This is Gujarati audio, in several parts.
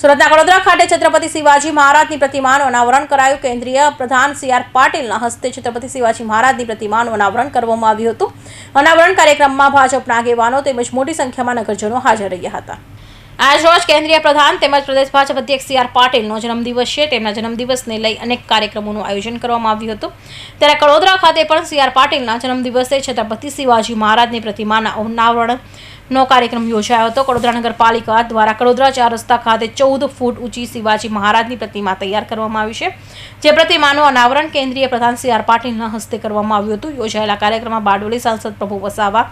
સુરતના કડોદરા ખાતે છત્રપતિ શિવાજી મહારાજની પ્રતિમાનું અનાવરણ કરાયું. કેન્દ્રીય પ્રધાન CR પાટીલના હસ્તે છત્રપતિ શિવાજી મહારાજની પ્રતિમાનું અનાવરણ કરવામાં આવ્યું હતું. અનાવરણ કાર્યક્રમમાં ભાજપના આગેવાનો તેમજ મોટી સંખ્યામાં નગરજનો હાજર રહ્યા હતા. આજ રોજ કેન્દ્રીય પ્રધાન તેમજ પ્રદેશ ભાજપ અધ્યક્ષ CR પાટીલનો જન્મદિવસ છે. તેમના જન્મદિવસને લઈ અનેક કાર્યક્રમોનું આયોજન કરવામાં આવ્યું હતું. ત્યારે કડોદરા ખાતે પણ CR પાટીલના જન્મદિવસે છત્રપતિ શિવાજી મહારાજની પ્રતિમાના અનાવરણનો કાર્યક્રમ યોજાયો હતો. કડોદરા નગરપાલિકા દ્વારા કડોદરા 4 રસ્તા ખાતે 14 ફૂટ ઊંચી શિવાજી મહારાજની પ્રતિમા તૈયાર કરવામાં આવી છે. જે પ્રતિમાનું અનાવરણ કેન્દ્રીય પ્રધાન CR પાટીલના હસ્તે કરવામાં આવ્યું હતું. યોજાયેલા કાર્યક્રમમાં બારડોલી સાંસદ પ્રભુ વસાવા,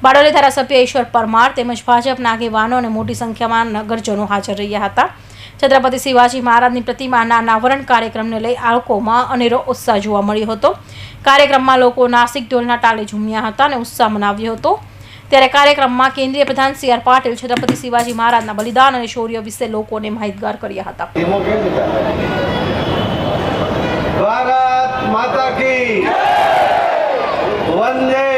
બારડોલી ધારાસભ્ય ઈશ્વર પરમાર તેમજ ભાજપના આગેવાનો અને મોટી સંખ્યામાં નગરજનો હાજર રહ્યા હતા. છત્રપતિ શિવાજી મહારાજની પ્રતિમાના અનાવરણ કાર્યક્રમને લઈ લોકોમાં અનેરો ઉત્સાહ જોવા મળ્યો હતો. કાર્યક્રમમાં લોકો નાસિક ઢોલના તાલે ઝૂમ્યા હતા અને ઉત્સાહ મનાવ્યો હતો. ત્યારે કાર્યક્રમમાં કેન્દ્રીય પ્રધાન CR પાટીલ છત્રપતિ શિવાજી મહારાજના બલિદાન અને શૌર્ય વિશે લોકોને માહિતગાર કર્યા હતા. ભારત માતા કી વંદે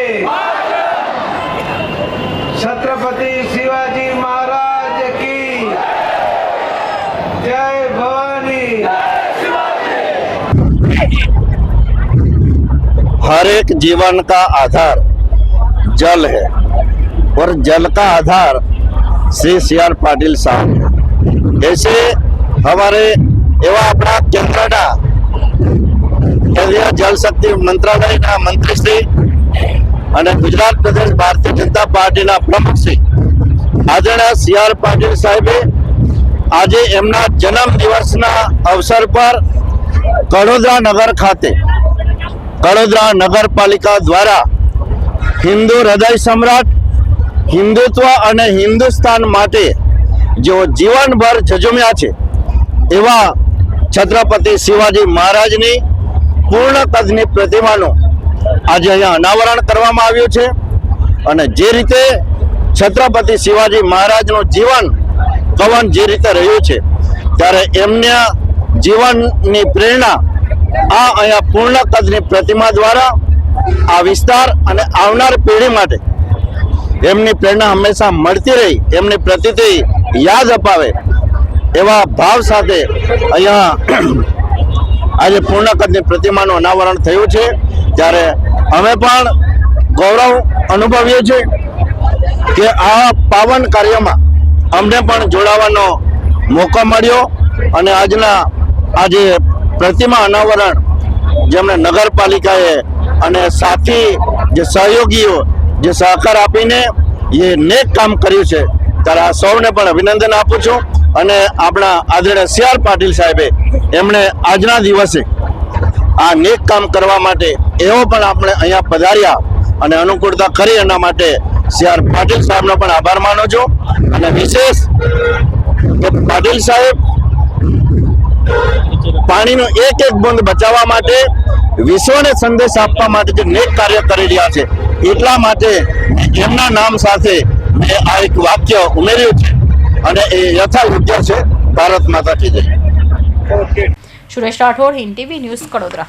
છત્રપતિ શિવાજી મહારાજ की जय भवानी। हर एक जीवन का आधार जल है और जल का आधार श्री CR पाटिल साहब है। ऐसे हमारे एवं अपना केंद्रीय जल शक्ति मंत्रालय मंत्री श्री અને ગુજરાત પ્રદેશ ભારતીય જનતા પાર્ટીના પ્રમુખ શ્રી આદરણીય CR પાટીલ સાહેબે આજે એમના જન્મ દિવસના અવસર પર કડોદરા નગર ખાતે કડોદરા નગરપાલિકા દ્વારા હિન્દુ હૃદય સમ્રાટ, હિન્દુત્વ અને હિન્દુસ્તાન માટે જેઓ જીવનભર ઝઝુમ્યા છે એવા છત્રપતિ શિવાજી મહારાજની પૂર્ણ કદની પ્રતિમાનું આજે અહીંયા અનાવરણ કરવામાં આવ્યું છે. અને જે રીતે છત્રપતિ શિવાજી મહારાજનું જીવન કવન જે રીતે રહ્યું છે ત્યારે એમના જીવનની પ્રેરણા આ અહીંયા પૂર્ણ કદની પ્રતિમા દ્વારા આ વિસ્તાર અને આવનાર પેઢી માટે એમની પ્રેરણા હંમેશા મળતી રહી, એમની પ્રતિથી યાદ અપાવે એવા ભાવ સાથે અહીંયા આજે પૂર્ણ કદની પ્રતિમાનું અનાવરણ થયું છે. ત્યારે અમે પણ ગૌરવ અનુભવીએ છીએ કે આ પાવન કાર્યમાં અમને પણ જોડાવાનો મોકો મળ્યો. અને આજના આજે પ્રતિમા અનાવરણ જેમણે નગરપાલિકાએ અને સાથી જે સહયોગીઓ જે સહકાર આપીને એ નેક કામ કર્યું છે ત્યારે આ સૌને પણ અભિનંદન આપું છું. અને આપણા આદરણીય CR પાટીલ સાહેબે એમણે આજના દિવસે આ નેક કામ કરવા માટે એવો પણ આપણે અહીંયા પધાર્યા અને અનુકૂળતા કરી એના માટે CR પાટીલ સાહેબનો પણ આભાર માનું છું. અને વિશેષ કે પાટીલ સાહેબ પાણીનું એક એક બૂંદ બચાવવા માટે વિશ્વને સંદેશ આપવા માટે જે નેક કાર્ય કરી રહ્યા છે એટલા માટે એમના નામ સાથે મેં આ એક વાક્ય ઉમેર્યું છે અને એ યથાયોગ્ય છે. ભારત માતા કી જય. Suresh Rathod, Hind TV news, Kadodara.